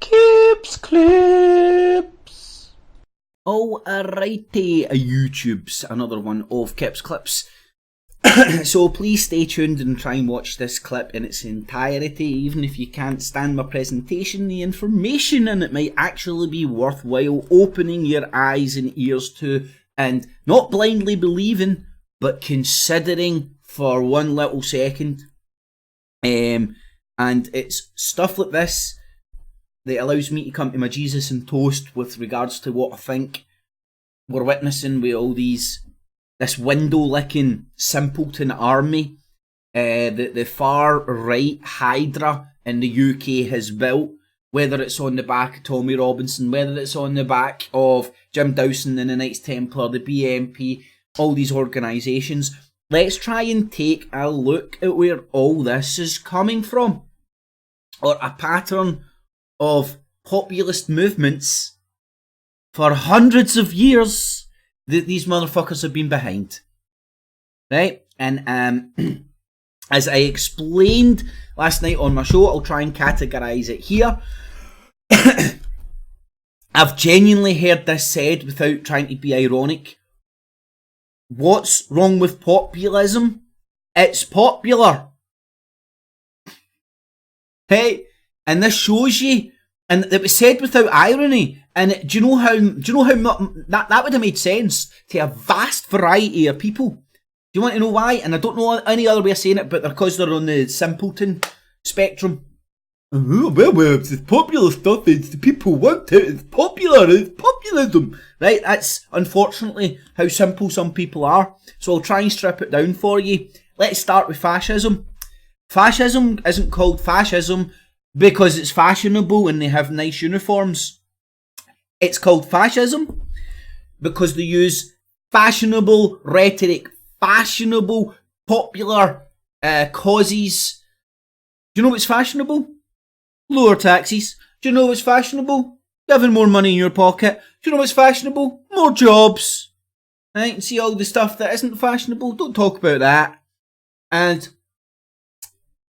Kips Clips. Alrighty, YouTube's another one of Kips Clips. So please stay tuned and try and watch this clip in its entirety. Even if you can't stand my presentation, the information in it might actually be worthwhile opening your eyes and ears to, and not blindly believing, but considering for one little second. And it's stuff like this that allows me to come to my Jesus and toast with regards to what I think we're witnessing with all this window-licking simpleton army the far right Hydra in the UK has built, whether it's on the back of Tommy Robinson, whether it's on the back of Jim Dowson and the Knights Templar, the BMP, all these organisations. Let's try and take a look at where all this is coming from, or a pattern of populist movements for hundreds of years that these motherfuckers have been behind. Right? And as I explained last night on my show, I'll try and categorise it here. I've genuinely heard this said without trying to be ironic. What's wrong with populism? It's popular. Hey, and this shows you, and it was said without irony. And do you know how that would have made sense to a vast variety of people? Do you want to know why? And I don't know any other way of saying it, but because they're on the simpleton spectrum. Well, it's the popular stuff, it's the people want it, it's popular, it's populism. Right, that's unfortunately how simple some people are. So I'll try and strip it down for you. Let's start with fascism. Fascism isn't called fascism because it's fashionable and they have nice uniforms. It's called fascism because they use fashionable rhetoric, fashionable, popular causes. Do you know what's fashionable? Lower taxes. Do you know what's fashionable? Giving more money in your pocket. Do you know what's fashionable? More jobs. Right? And see all the stuff that isn't fashionable? Don't talk about that. And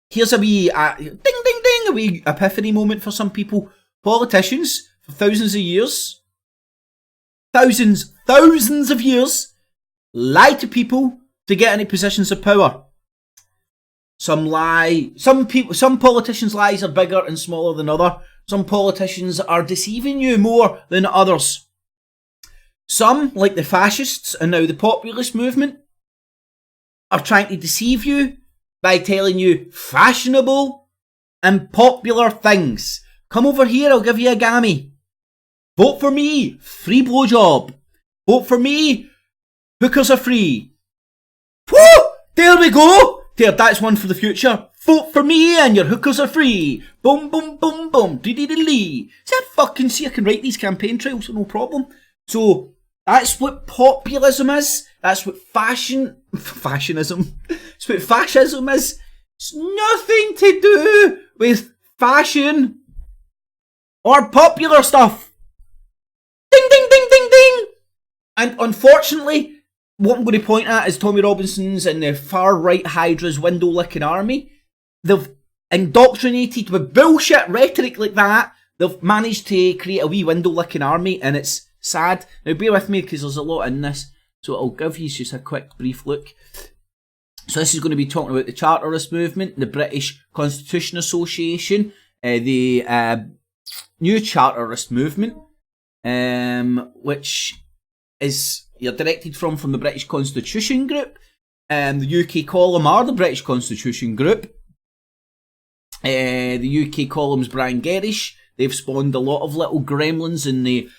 here's a wee ding ding ding, a wee epiphany moment for some people. Politicians, for thousands of years, thousands of years, lie to people to get into positions of power. Some lie. Some politicians' lies are bigger and smaller than others. Some politicians are deceiving you more than others. Some, like the fascists and now the populist movement, are trying to deceive you by telling you fashionable and popular things. Come over here, I'll give you a gammy. Vote for me, free blowjob. Vote for me, hookers are free. Woo! There we go! There, that's one for the future. Vote for me and your hookers are free. Boom, boom, boom, boom. Dee-dee-dee-lee. See, I can write these campaign trails, no problem. So, that's what populism is. That's what fashionism. It's what fascism is. It's nothing to do with fashion or popular stuff. Ding, ding, ding, ding, ding. And unfortunately, what I'm going to point at is Tommy Robinson's and the far right Hydra's window-licking army. They've indoctrinated with bullshit rhetoric like that. They've managed to create a wee window-licking army, and it's sad. Now bear with me because there's a lot in this, so I'll give you just a quick brief look. So this is going to be talking about the Charterist movement, the British Constitution Association, the new Charterist movement, which is you're directed from the British Constitution Group. The UK column are the British Constitution Group. The UK column's Brian Gerrish. They've spawned a lot of little gremlins in the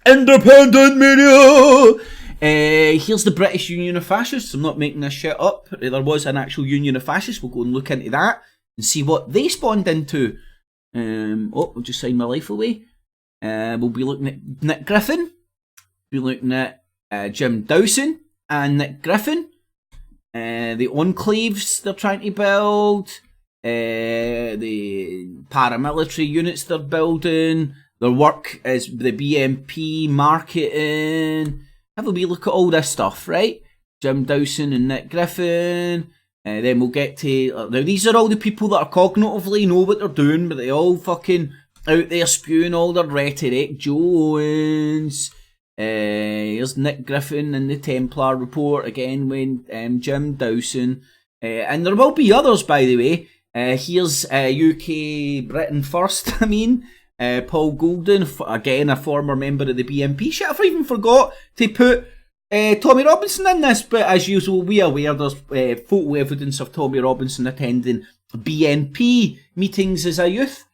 independent media. Here's the British Union of Fascists. I'm not making this shit up. There was an actual Union of Fascists. We'll go and look into that and see what they spawned into. I'll just sign my life away. We'll be looking at Nick Griffin. We'll be looking at Jim Dowson and Nick Griffin. The enclaves they're trying to build. The paramilitary units they're building. Their work is the BMP marketing. Have a wee look at all this stuff, right? Jim Dowson and Nick Griffin. Then we'll get to... Now, these are all the people that are cognitively know what they're doing, but they all fucking out there spewing all their rhetoric. Joe Owens. Here's Nick Griffin in the Templar report again with Jim Dawson. And there will be others, by the way. Here's UK Britain First, Paul Golden, again a former member of the BNP. Shit, I even forgot to put Tommy Robinson in this, but as usual, we are aware there's photo evidence of Tommy Robinson attending BNP meetings as a youth.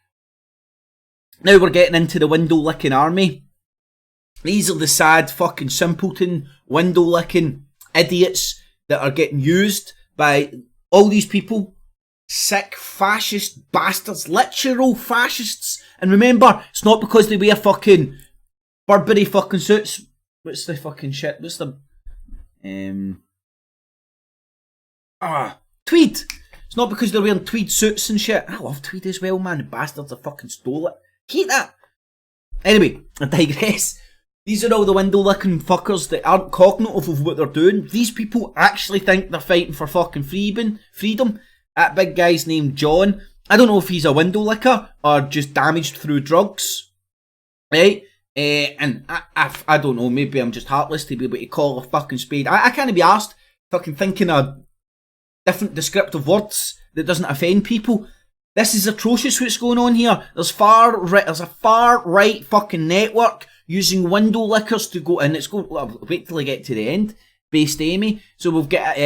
Now we're getting into the window-licking army. These are the sad fucking simpleton window-licking idiots that are getting used by all these people. Sick fascist bastards, literal fascists. And remember, it's not because they wear fucking Burberry fucking suits. What's the fucking shit? What's the... tweed. It's not because they're wearing tweed suits and shit. I love tweed as well, man. The bastards have fucking stole it. Hate that. Anyway, I digress. These are all the window-licking fuckers that aren't cognitive of what they're doing. These people actually think they're fighting for fucking freedom. That big guy's named John. I don't know if he's a window-licker or just damaged through drugs. Right? And I don't know, maybe I'm just heartless to be able to call a fucking spade. I can't be arsed fucking thinking of different descriptive words that doesn't offend people. This is atrocious what's going on here. There's a far right fucking network using window lickers to go, and it's going, well, wait till I get to the end, based Amy. So we've got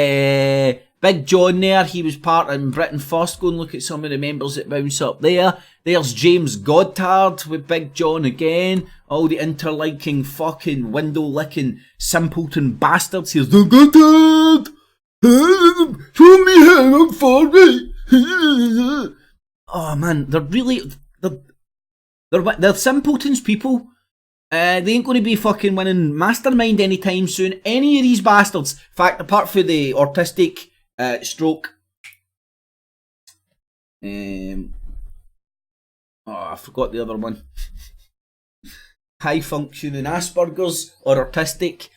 Big John there, he was part of Britain First. Go and look at some of the members that bounce up there. There's James Goddard with Big John again. All the interlinking fucking window-licking simpleton bastards. Here's the Goddard! Show me how I'm for me! Oh man, they're simpletons, people. They ain't going to be fucking winning Mastermind anytime soon. Any of these bastards. In fact, apart from the autistic stroke. I forgot the other one. High functioning Asperger's or autistic.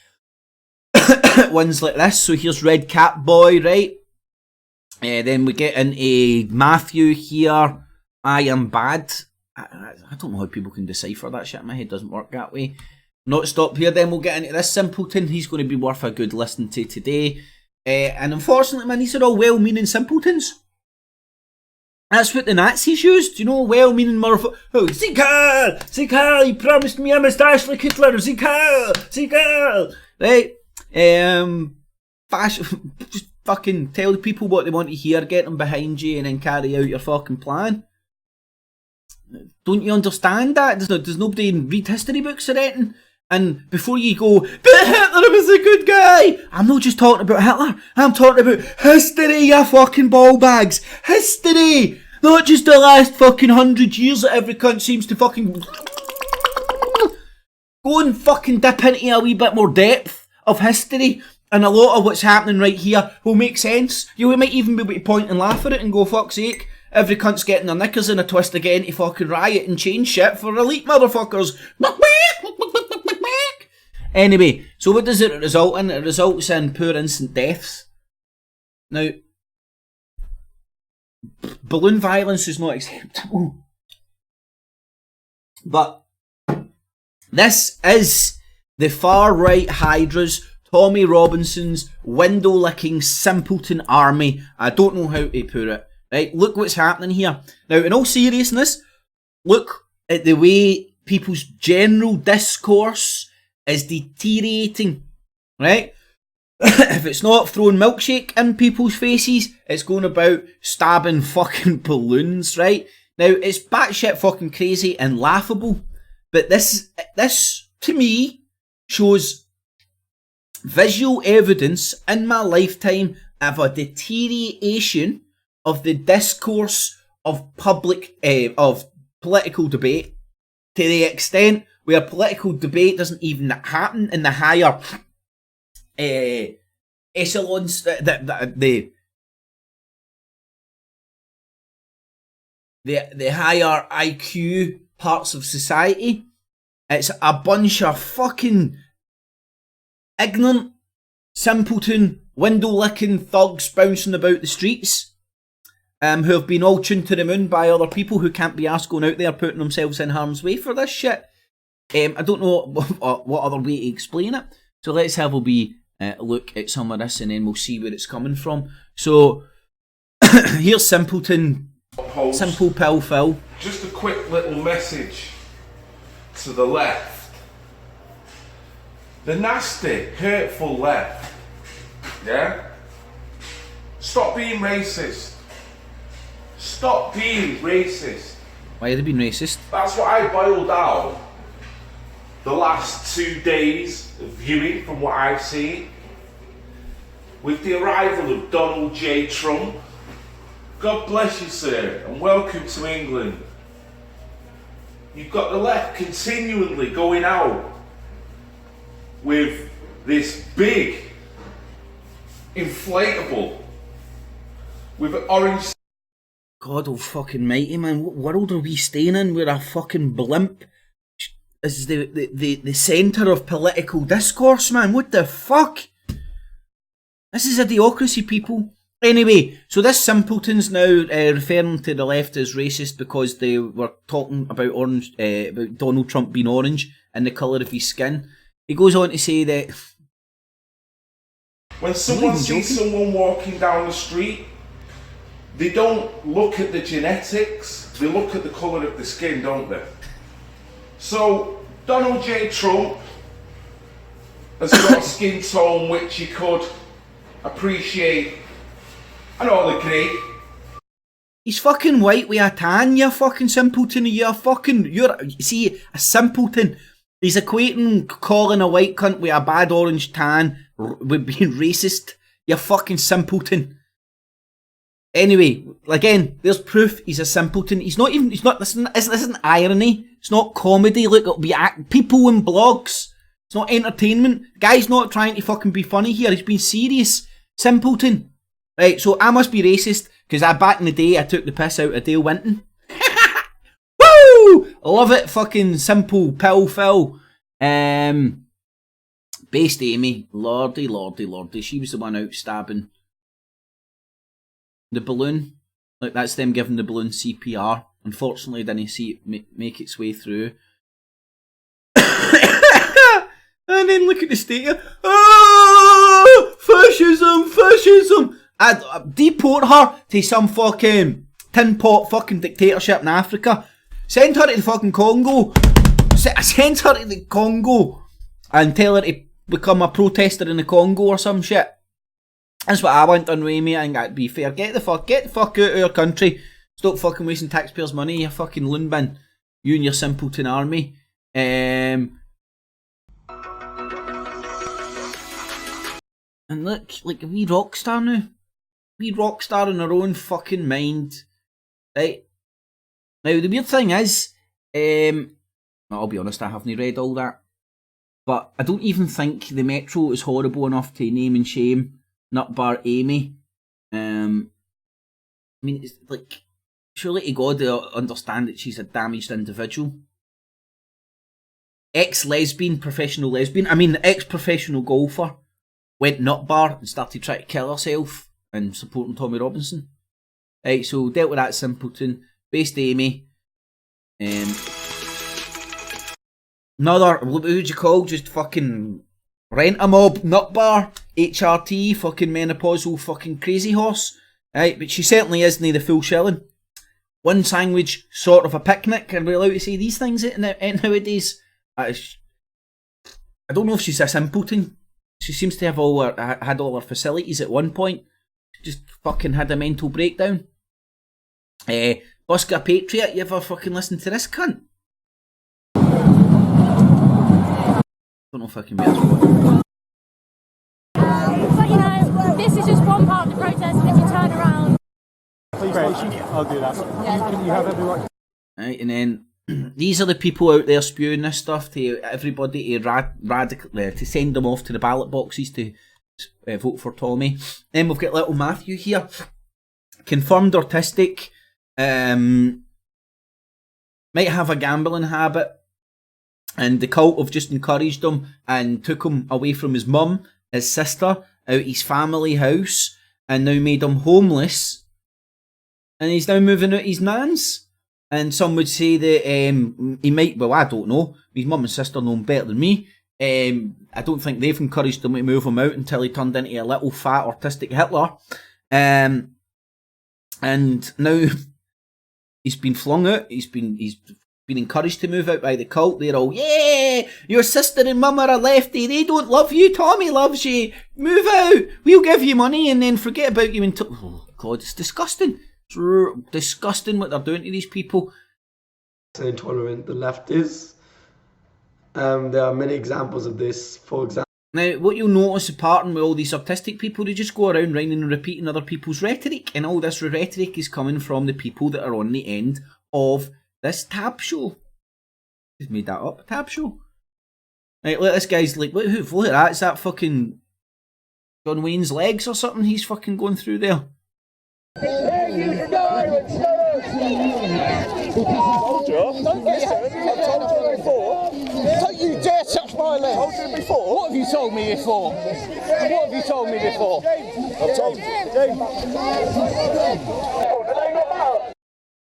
Ones like this. So here's Red Cap Boy, right? Then we get into Matthew here. I am bad. I don't know how people can decipher that shit. My head doesn't work that way. Not stop here. Then we'll get into this simpleton. He's going to be worth a good listen to today. And unfortunately, man, these are all well-meaning simpletons. That's what the Nazis used, you know, well-meaning motherfucker. Oh, Sieg Heil, you promised me a moustache like Hitler. Sieg Heil, right? Just fucking tell the people what they want to hear, get them behind you, and then carry out your fucking plan. Don't you understand that? Does nobody read history books or anything? And before you go, but Hitler was a good guy! I'm not just talking about Hitler, I'm talking about history, you fucking ball bags! History! Not just the last fucking 100 years that every cunt seems to fucking... Go and fucking dip into a wee bit more depth of history, and a lot of what's happening right here will make sense. You might even be able to point and laugh at it and go, fuck's sake. Every cunt's getting their knickers in a twist again to fucking riot and change shit for elite motherfuckers. Anyway, so what does it result in? It results in poor innocent deaths. Now, balloon violence is not acceptable. But this is the far right Hydras, Tommy Robinson's window-licking simpleton army. I don't know how to put it. Right, look what's happening here. Now, in all seriousness, look at the way people's general discourse is deteriorating, right? If it's not throwing milkshake in people's faces, it's going about stabbing fucking balloons, right? Now, it's batshit fucking crazy and laughable, but this to me, shows visual evidence in my lifetime of a deterioration of the discourse of political debate, to the extent where political debate doesn't even happen in the higher echelons, the higher IQ parts of society. It's a bunch of fucking ignorant, simpleton, window-licking thugs bouncing about the streets, who have been all tuned to the moon by other people who can't be arsed going out there putting themselves in harm's way for this shit. I don't know what other way to explain it. So let's have a wee look at some of this and then we'll see where it's coming from. So here's Simpleton, Simple Pill Phil. Just a quick little message to the left. The nasty, hurtful left. Yeah? Stop being racist. Stop being racist. Why are they being racist? That's what I boiled out the last 2 days of viewing from what I've seen. With the arrival of Donald J. Trump. God bless you, sir, and welcome to England. You've got the left continually going out with this big inflatable with an orange. God fucking mighty, man. What world are we staying in where a fucking blimp is the centre of political discourse, man? What the fuck? This is idiocracy, people. Anyway, so this Simpleton's now referring to the left as racist because they were talking about about Donald Trump being orange and the colour of his skin. He goes on to say that when someone sees someone walking down the street, they don't look at the genetics, they look at the colour of the skin, don't they? So, Donald J. Trump has got a skin tone which he could appreciate and all agree. He's fucking white with a tan, you fucking simpleton. You're see, a simpleton. He's equating calling a white cunt with a bad orange tan with being racist. You fucking simpleton. Anyway, again, there's proof he's a simpleton. This isn't irony. It's not comedy. Look, it'll be people in blogs. It's not entertainment. The guy's not trying to fucking be funny here. He's being serious. Simpleton. Right, so I must be racist because back in the day I took the piss out of Dale Winton. Woo! Love it, fucking Simple Pill Phil. Based Amy, lordy. She was the one out stabbing the balloon. Like, that's them giving the balloon CPR. Unfortunately, didn't see it make its way through. And then look at the state of, fascism. I'd deport her to some fucking tin pot fucking dictatorship in Africa. Send her to the fucking Congo. Send her to the Congo and tell her to become a protester in the Congo or some shit. That's what I want done with me. I think that'd be fair. Get the fuck out of our country. Stop fucking wasting taxpayers' money, you fucking loon bin. You and your simpleton army. And look, like a wee rock star now. Wee rock star in her own fucking mind. Right? Now, the weird thing is, I'll be honest, I haven't read all that. But I don't even think the Metro is horrible enough to name and shame Nutbar Amy. I mean, it's like, surely to God they'll understand that she's a damaged individual. Ex-professional golfer went nutbar and started trying to kill herself and supporting Tommy Robinson. Right, so dealt with that simpleton. Based Amy. Another, what would you call, just fucking rent-a-mob nutbar, HRT, fucking menopausal fucking crazy horse. Right, but she certainly isn't the full shilling. One sandwich, sort of a picnic, and we're allowed to say these things nowadays. I don't know if she's a simpleton. She seems to have had all her facilities at one point. Just fucking had a mental breakdown. Busker Patriot, you ever fucking listen to this cunt? Don't know if I can be as well. But you know, this is just one part of the protest, and if you turn around... I'll do that. Yeah. You have every right. Right, and then these are the people out there spewing this stuff to everybody to send them off to the ballot boxes to vote for Tommy. Then we've got little Matthew here, confirmed autistic, might have a gambling habit, and the cult have just encouraged him and took him away from his mum, his sister, out his family house and now made him homeless. And he's now moving out his nan's. And some would say that he might, well, I don't know. His mum and sister know him better than me. I don't think they've encouraged him to move him out until he turned into a little fat autistic Hitler. And now he's been flung out. He's been encouraged to move out by the cult. They're all, yeah, your sister and mum are a lefty. They don't love you. Tommy loves you. Move out. We'll give you money and then forget about you. Oh God, it's disgusting. It's disgusting what they're doing to these people. Intolerant the left is. There are many examples of this. For example, now what you'll notice apart with all these autistic people, they just go around rhyming and repeating other people's rhetoric, and all this rhetoric is coming from the people that are on the end of this tab show. He's made that up, a tab show. Right, look, this guy's like, look at that, is that fucking John Wayne's legs or something he's fucking going through there? Don't you dare touch my leg! I told you before. What have you told me before? What have you told me before? I've told you.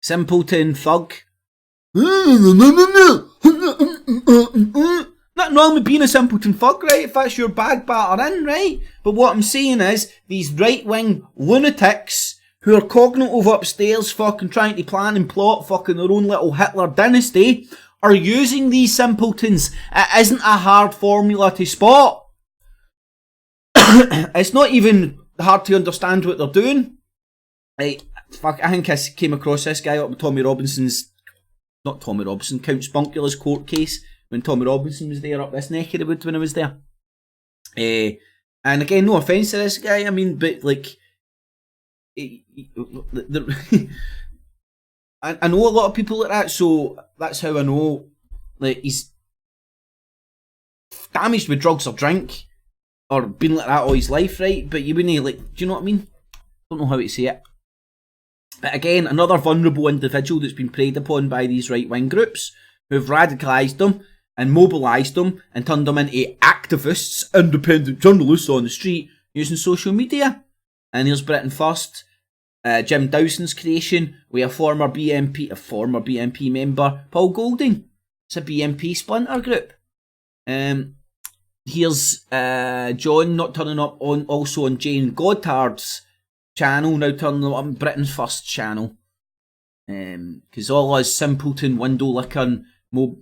Simpleton thug. Nothing wrong with being a simpleton thug, right? If that's your bag batter in, right? But what I'm saying is, these right-wing lunatics who are cognitive upstairs fucking trying to plan and plot fucking their own little Hitler dynasty are using these simpletons. It isn't a hard formula to spot. It's not even hard to understand what they're doing. Right, I think I came across this guy up with Count Spunkula's court case when Tommy Robinson was there up this neck of the woods when I was there. And again, no offence to this guy, I mean, but like, I know a lot of people like that, so that's how I know like he's damaged with drugs or drink or been like that all his life, right? But you wouldn't like, do you know what I mean? Don't know how to say it. But again, another vulnerable individual that's been preyed upon by these right-wing groups who've radicalised them and mobilised them and turned them into activists, independent journalists on the street using social media. And here's Britain First, Jim Dowson's creation with a former BNP member, Paul Golding. It's a BNP splinter group. Here's John not turning up also on Jane Goddard's channel, now turning up on Britain's First channel. Because all us simpleton, window licking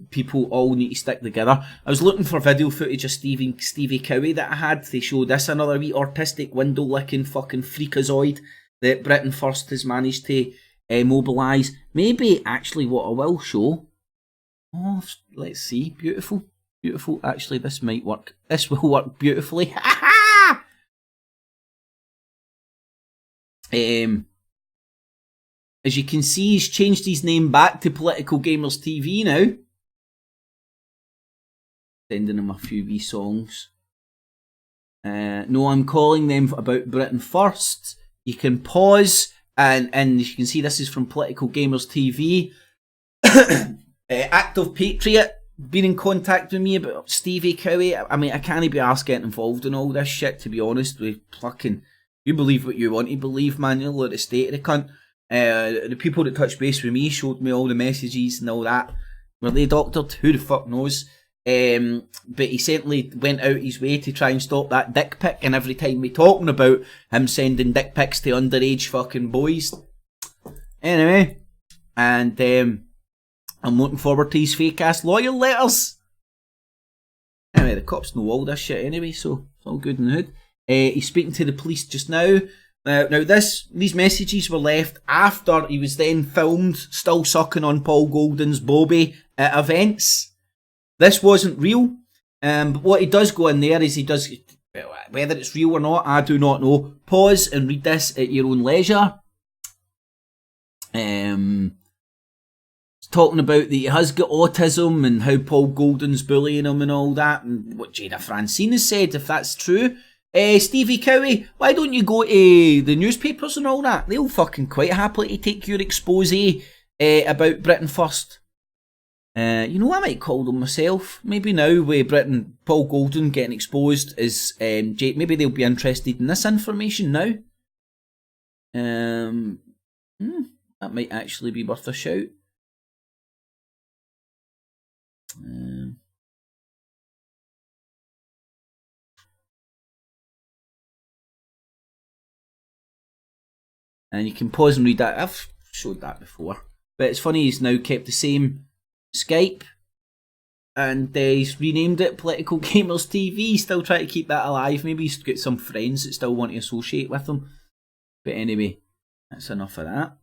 people all need to stick together. I was looking for video footage of Stevie Cowie that I had. They showed this, another wee artistic window licking fucking freakazoid that Britain First has managed to mobilise. Maybe actually what I will show. Oh, let's see. Beautiful. Beautiful. Actually, this might work. This will work beautifully. As you can see, he's changed his name back to Political Gamers TV now. Sending him a few wee songs. No, I'm calling them about Britain First. You can pause, and you can see this is from Political Gamers TV. Active Patriot been in contact with me about Stevie Cowie. I mean, I can't be asked getting involved in all this shit, to be honest. You believe what you want to believe, man. You'll look at the state of the cunt. The people that touched base with me showed me all the messages and all that. Were they doctored? Who the fuck knows? But he certainly went out his way to try and stop that dick pic, and every time we're talking about him sending dick pics to underage fucking boys. Anyway, and I'm looking forward to his fake ass lawyer letters. Anyway, the cops know all this shit anyway, so it's all good in the hood. He's speaking to the police just now. Now these messages were left after he was then filmed still sucking on Paul Golding's bobby at events. This wasn't real, but what he does go in there is he does, whether it's real or not, I do not know. Pause and read this at your own leisure. He's talking about that he has got autism and how Paul Golding's bullying him and all that, and what Jada Francine has said, if that's true. Stevie Cowie, why don't you go to the newspapers and all that? They'll fucking quite happily take your expose about Britain First. You know, I might call them myself. Maybe now with Britain, Paul Golden getting exposed as Jake, maybe they'll be interested in this information now. That might actually be worth a shout. And you can pause and read that. I've showed that before. But it's funny, he's now kept the same Skype. And he's renamed it Political Gamers TV. Still trying to keep that alive. Maybe he's got some friends that still want to associate with him. But anyway, that's enough of that.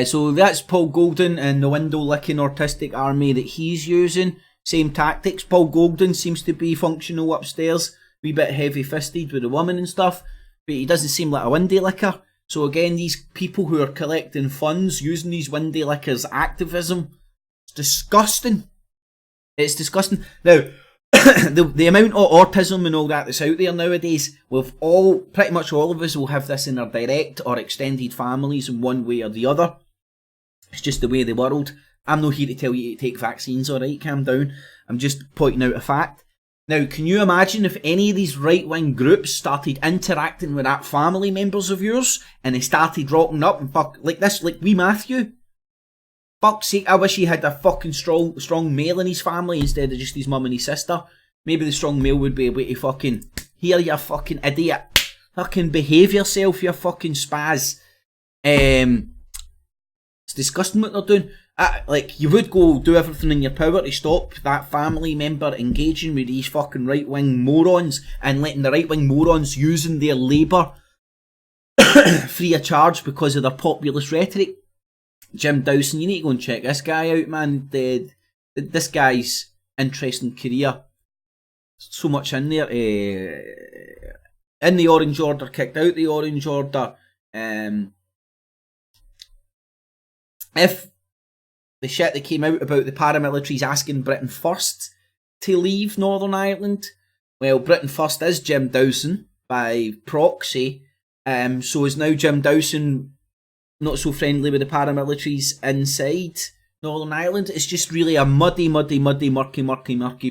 So that's Paul Golden and the window-licking autistic army that he's using. Same tactics. Paul Golden seems to be functional upstairs. Wee bit heavy-fisted with the woman and stuff. But he doesn't seem like a windy licker. So again, these people who are collecting funds using these windy lickers' activism, it's disgusting. It's disgusting. Now, the amount of autism and all that that's out there nowadays, pretty much all of us will have this in our direct or extended families in one way or the other. It's just the way of the world. I'm not here to tell you to take vaccines, alright, calm down. I'm just pointing out a fact. Now, can you imagine if any of these right-wing groups started interacting with that family members of yours, and they started rocking up and like this, like wee Matthew? Fuck's sake, I wish he had a fucking strong male in his family instead of just his mum and his sister. Maybe the strong male would be able to fucking, here you fucking idiot. Fucking behave yourself, you fucking spaz. It's disgusting what they're doing. Like, you would go do everything in your power to stop that family member engaging with these fucking right-wing morons and letting the right-wing morons using their labour free of charge because of their populist rhetoric. Jim Dawson, you need to go and check this guy out, man. This guy's interesting career. So much in there. In the Orange Order, kicked out the Orange Order. If the shit that came out about the paramilitaries asking Britain First to leave Northern Ireland, well, Britain First is Jim Dawson by proxy. So is now Jim Dawson not so friendly with the paramilitaries inside Northern Ireland? It's just really a muddy, murky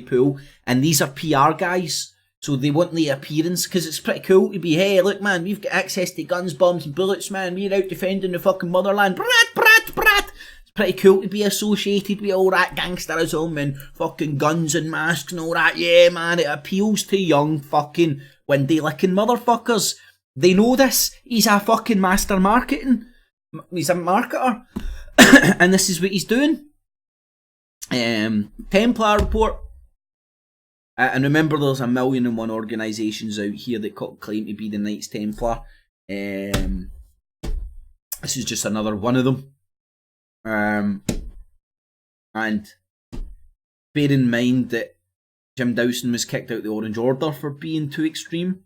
pool. And these are PR guys, so they want the appearance, because it's pretty cool to be, hey, look, man, we've got access to guns, bombs and bullets, man. We're out defending the fucking motherland. Brat. It's pretty cool to be associated with all that gangsterism and fucking guns and masks and all that. Yeah, man, it appeals to young fucking windy-licking motherfuckers. They know this. He's a fucking master marketing. He's a marketer. And this is what he's doing. Templar report. And remember, there's 1,000,001 organisations out here that claim to be the Knights Templar. This is just another one of them. And bear in mind that Jim Dawson was kicked out of the Orange Order for being too extreme.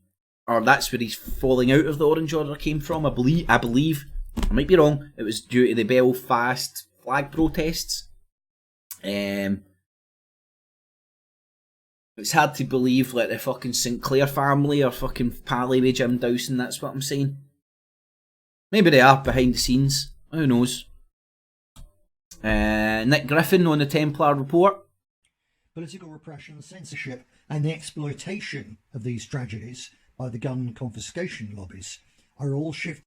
Or that's where his falling out of the Orange Order came from, I believe. I might be wrong. It was due to the Belfast flag protests. It's hard to believe like the fucking Sinclair family are fucking pally with Jim Dawson, that's what I'm saying. Maybe they are behind the scenes. Who knows? Nick Griffin on the Templar report. Political repression, censorship and the exploitation of these tragedies by the gun confiscation lobbies are all shifting.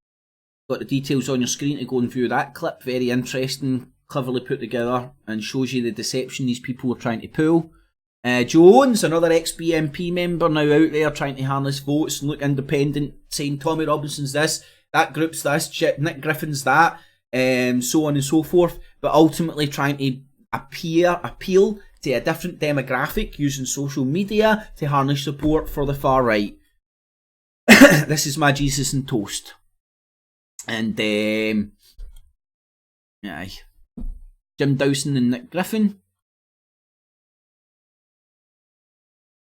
Got the details on your screen to go and view that clip. Very interesting, cleverly put together, and shows you the deception these people are trying to pull. Jones, another ex-BNP member, now out there trying to harness votes and look independent, saying Tommy Robinson's this, that group's this, Nick Griffin's that, so on and so forth, but ultimately trying to appeal to a different demographic using social media to harness support for the far right. This is my Jesus and toast. And Jim Dawson and Nick Griffin.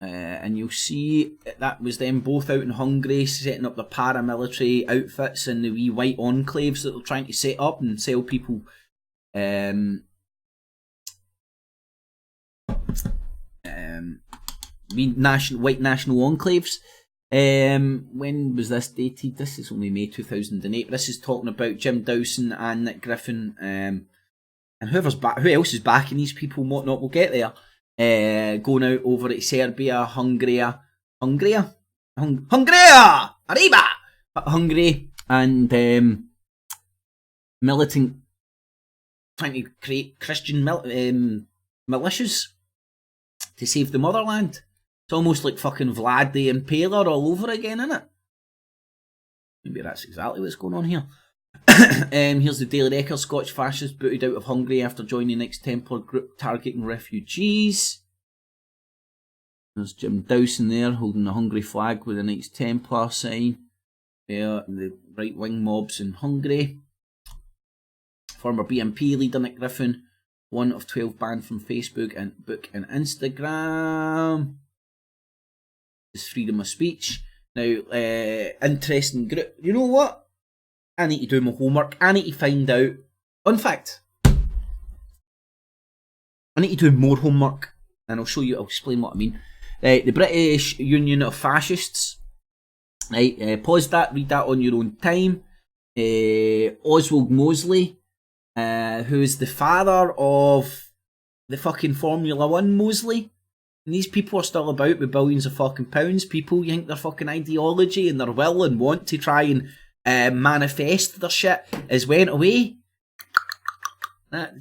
And you'll see that was them both out in Hungary setting up the paramilitary outfits and the wee white enclaves that they're trying to set up and sell people white national enclaves. When was this dated? This is only May 2008. This is talking about Jim Dawson and Nick Griffin and who else is backing these people and whatnot, we'll get there. Going out over at Serbia, Hungary, Arriba! Hungary, and militant, trying to create Christian militias to save the motherland. It's almost like fucking Vlad the Impaler all over again, innit? Maybe that's exactly what's going on here. Here's the Daily Record. Scottish fascists booted out of Hungary after joining Knights Templar group targeting refugees. There's Jim Dowson there holding the Hungary flag with the Knights Templar sign. There, the right-wing mobs in Hungary. Former BNP leader Nick Griffin, one of 12 banned from Facebook and Instagram. It's freedom of speech. Now, interesting group. You know what? I need to do my homework. I need to find out. In fact, I need to do more homework, and I'll show you. I'll explain what I mean. The British Union of Fascists. Right, pause that. Read that on your own time. Oswald Mosley, who is the father of the fucking Formula 1 Mosley. And these people are still about with billions of fucking pounds. People, you think their fucking ideology and their will and want to try and manifest their shit has went away.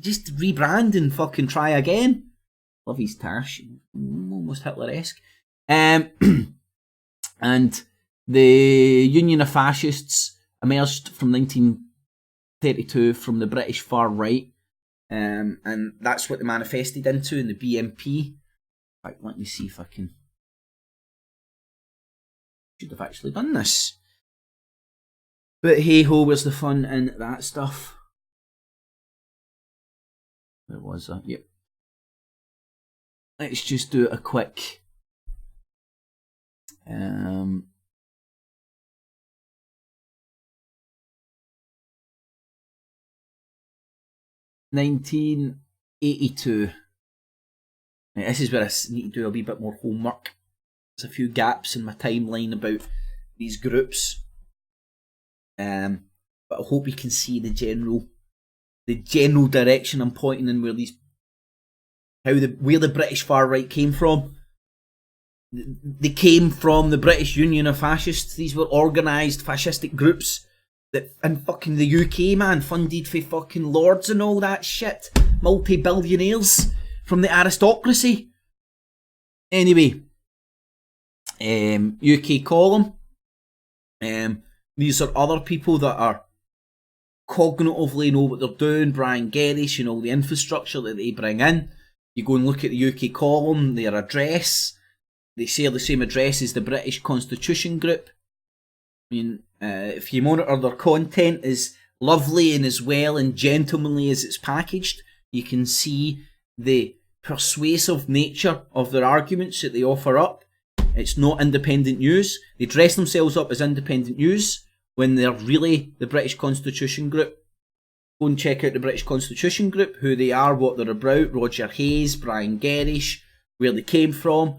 Just rebrand and fucking try again. Love his tash. Almost Hitler-esque. And the Union of Fascists emerged from 1932 from the British far right. And that's what they manifested into in the BNP. In fact, let me see if I can. Should have actually done this. But hey ho, where's the fun in that stuff? Where was that? Yep. Let's just do a quick 1982. Now, this is where I need to do a wee bit more homework. There's a few gaps in my timeline about these groups. But I hope you can see the general direction I'm pointing in, where where the British far right came from. They came from the British Union of Fascists. These were organised fascistic groups that in fucking the UK, man, funded for fucking lords and all that shit, multi-billionaires from the aristocracy. Anyway, UK column. These are other people that are cognitively know what they're doing. Brian Gerrish and all the infrastructure that they bring in. You go and look at the UK column, their address. They share the same address as the British Constitution Group. I mean, if you monitor their content, as lovely and as well and gentlemanly as it's packaged, you can see the persuasive nature of their arguments that they offer up. It's not independent news. They dress themselves up as independent news when they're really the British Constitution Group. Go and check out the British Constitution Group, who they are, what they're about. Roger Hayes, Brian Gerrish, where they came from,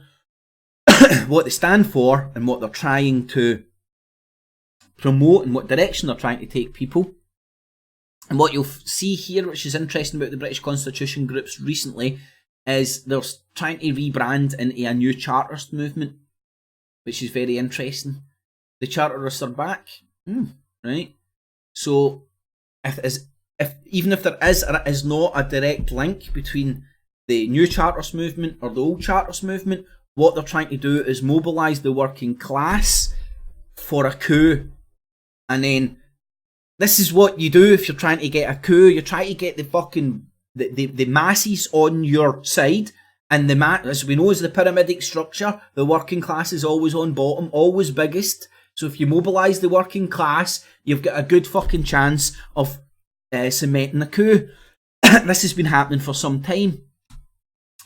what they stand for, and what they're trying to promote, and what direction they're trying to take people. And what you'll see here, which is interesting about the British Constitution Groups recently, is they're trying to rebrand into a new Chartist movement, which is very interesting. The Charterists are back, right? So, even if there is or is not a direct link between the new Chartist movement or the old Chartist movement, what they're trying to do is mobilise the working class for a coup. And then, this is what you do if you're trying to get a coup. You try to get the fucking the masses on your side, and as we know, is the pyramidic structure. The working class is always on bottom, always biggest. So if you mobilise the working class, you've got a good fucking chance of cementing a coup. This has been happening for some time.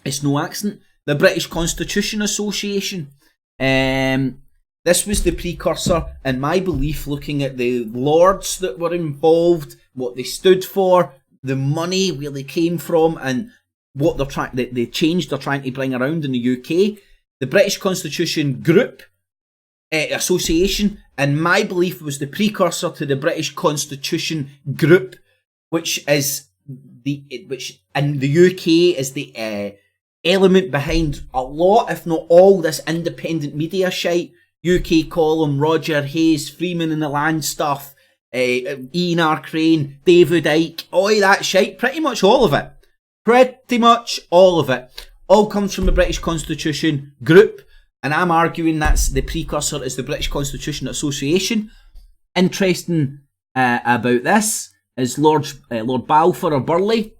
It's no accident. The British Constitution Association. This was the precursor, in my belief, looking at the lords that were involved, what they stood for, the money, where they came from, and what the change they're trying to bring around in the UK. The British Constitution Group Association, in my belief, was the precursor to the British Constitution Group, which is which in the UK is the element behind a lot, if not all, this independent media shite. UK column, Roger Hayes, Freeman and the Land stuff, Ian R. Crane, David Icke, all that shite, pretty much all of it. Pretty much all of it. All comes from the British Constitution group, and I'm arguing that's the precursor is the British Constitution Association. Interesting about this is Lord Balfour of Burleigh.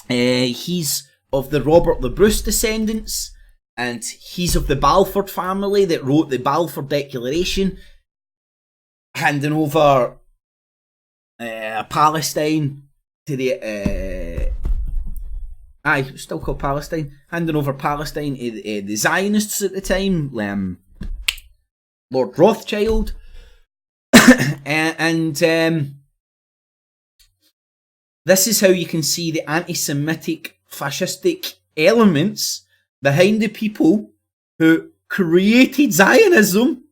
He's of the Robert the Bruce descendants, and he's of the Balfour family that wrote the Balfour Declaration, handing over Palestine to the still called Palestine, handing over Palestine to the Zionists at the time, Lord Rothschild, and this is how you can see the anti-Semitic, fascistic elements behind the people who created Zionism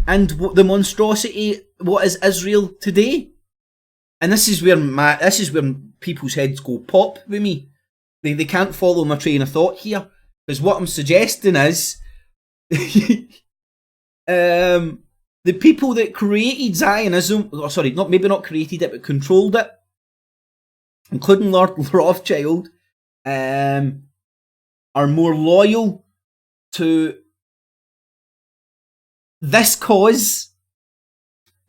and the monstrosity what is Israel today. And this is where people's heads go pop with me. They can't follow my train of thought here, because what I'm suggesting is the people that created Zionism, maybe not created it, but controlled it, including Lord Rothschild, are more loyal to this cause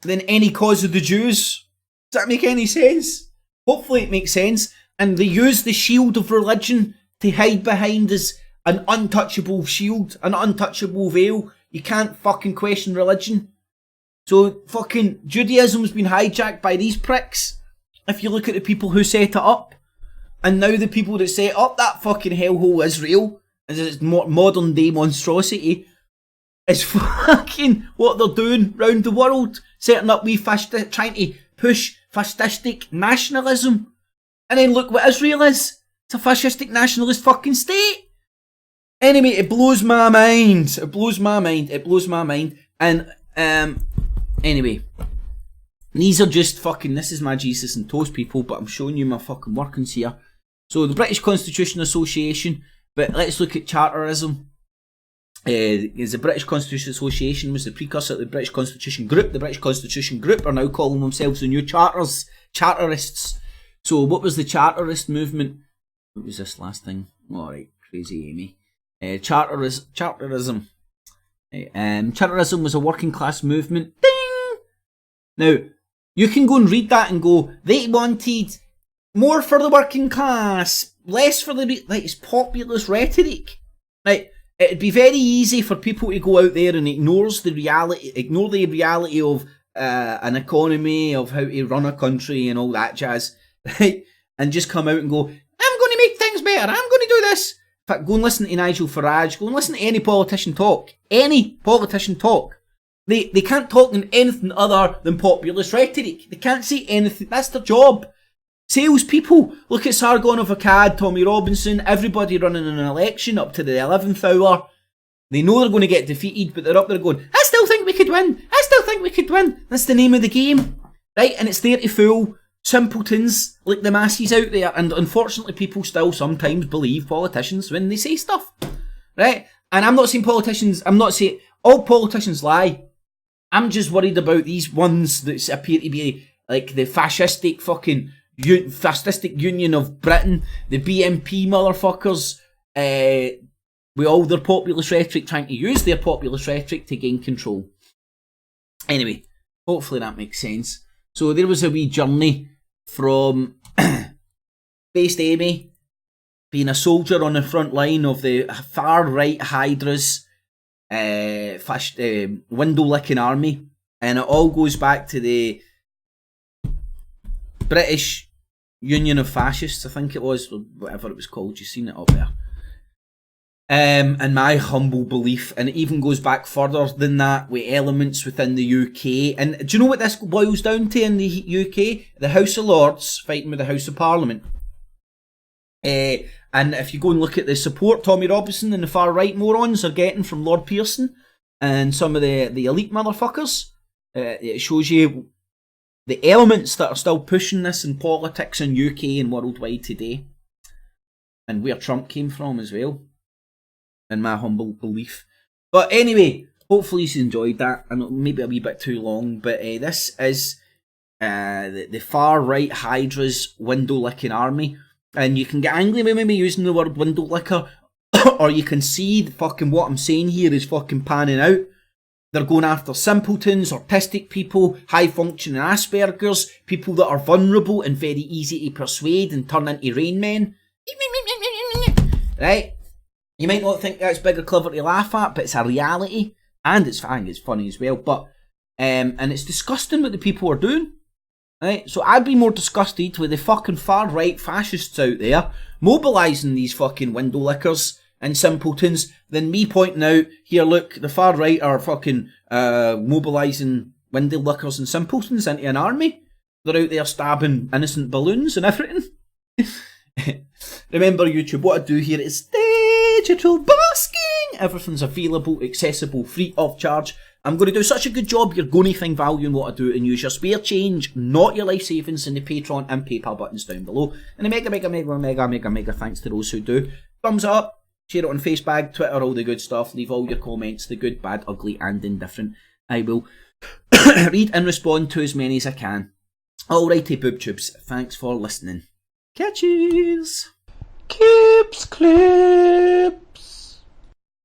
than any cause of the Jews. Does that make any sense? Hopefully it makes sense. And they use the shield of religion to hide behind as an untouchable shield, an untouchable veil. You can't fucking question religion. So fucking Judaism's been hijacked by these pricks. If you look at the people who set it up, and now the people that set up that fucking hellhole Israel, as its modern day monstrosity, is fucking what they're doing round the world, setting up trying to push fascistic nationalism. And then look what Israel is. It's a fascistic nationalist fucking state. Anyway, it blows my mind. It blows my mind. And anyway, these are just fucking, this is my Jesus and Toast people, but I'm showing you my fucking workings here. So the British Constitution Association, but let's look at charterism. The British Constitution Association was the precursor to the British Constitution Group. The British Constitution Group are now calling themselves the new charterists. So what was the charterist movement? What was this last thing? Alright, crazy Amy. Charterism. Charterism was a working class movement. Ding! Now, you can go and read that and go, they wanted more for the working class, less for the... Like, it's populist rhetoric. Right? It'd be very easy for people to go out there and ignore the reality of an economy, of how to run a country and all that jazz, right? And just come out and go, I'm going to make things better, I'm going to do this. In fact, go and listen to Nigel Farage, go and listen to any politician talk. Any politician talk. They can't talk in anything other than populist rhetoric. They can't say anything, that's their job. Salespeople, look at Sargon of Akkad, Tommy Robinson, everybody running an election up to the 11th hour. They know they're going to get defeated, but they're up there going, I still think we could win. That's the name of the game. Right? And it's there to fool simpletons like the masses out there. And unfortunately, people still sometimes believe politicians when they say stuff. Right? And I'm not saying all politicians lie. I'm just worried about these ones that appear to be like the fascistic Union of Britain, the BNP motherfuckers, with all their populist rhetoric, trying to use their populist rhetoric to gain control. Anyway, hopefully that makes sense. So there was a wee journey from Based Amy being a soldier on the front line of the far right Hydra's window-licking army, and it all goes back to the British Union of Fascists, I think it was, or whatever it was called. You've seen it up there. And my humble belief, and it even goes back further than that with elements within the UK. And do you know what this boils down to in the UK? The House of Lords fighting with the House of Parliament. And if you go and look at the support Tommy Robinson and the far right morons are getting from Lord Pearson and some of the elite motherfuckers, it shows you the elements that are still pushing this in politics in UK and worldwide today, and where Trump came from as well, in my humble belief. But anyway, hopefully you enjoyed that. I know maybe a wee bit too long, but this is the far right Hydra's window licking army, and you can get angry with me using the word window licker, or you can see the fucking what I'm saying here is fucking panning out. They're going after simpletons, autistic people, high functioning Asperger's, people that are vulnerable and very easy to persuade and turn into rain men. Right? You might not think that's big or clever to laugh at, but it's a reality, and I think it's funny as well. But and it's disgusting what the people are doing. Right? So I'd be more disgusted with the fucking far right fascists out there mobilising these fucking window lickers and simpletons than me pointing out, here look, the far right are fucking mobilising window lickers and simpletons into an army. They're out there stabbing innocent balloons and everything. Remember YouTube, what I do here is digital basking. Everything's available, accessible, free of charge. I'm going to do such a good job, you're going to find value in what I do and use your spare change, not your life savings, in the Patreon and PayPal buttons down below. And a mega thanks to those who do. Thumbs up, share it on Facebook, Twitter, all the good stuff. Leave all your comments, the good, bad, ugly and indifferent. I will read and respond to as many as I can. Alrighty boob tubes, thanks for listening. Catches! Cips clip.